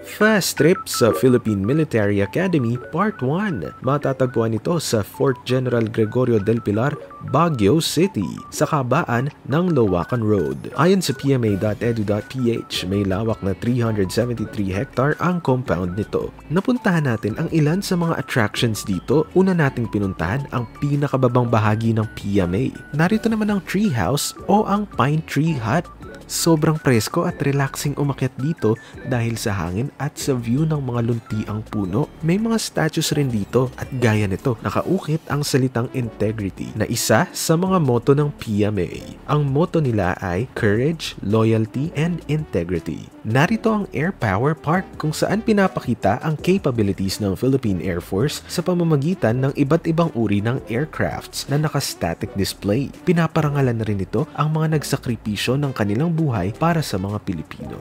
Fast Trip sa Philippine Military Academy Part 1. Matatagpuan ito sa Fort General Gregorio del Pilar, Baguio City, sa kabaan ng Loacan Road. Ayon sa pma.edu.ph, may lawak na 373 hectare ang compound nito. Napuntahan natin ang ilan sa mga attractions dito. Una nating pinuntahan ang pinakababang bahagi ng PMA. Narito naman ang tree house o ang pine tree hut. Sobrang presko at relaxing umakyat dito dahil sa hangin at sa view ng mga luntiang puno. May mga statues rin dito at gaya nito, nakaukit ang salitang integrity na isa sa mga motto ng PMA. Ang motto nila ay Courage, Loyalty, and Integrity. Narito ang Air Power Park kung saan pinapakita ang capabilities ng Philippine Air Force sa pamamagitan ng iba't ibang uri ng aircrafts na naka-static display. Pinaparangalan na rin ito ang mga nagsakripisyo ng kanilang buhay para sa mga Pilipino.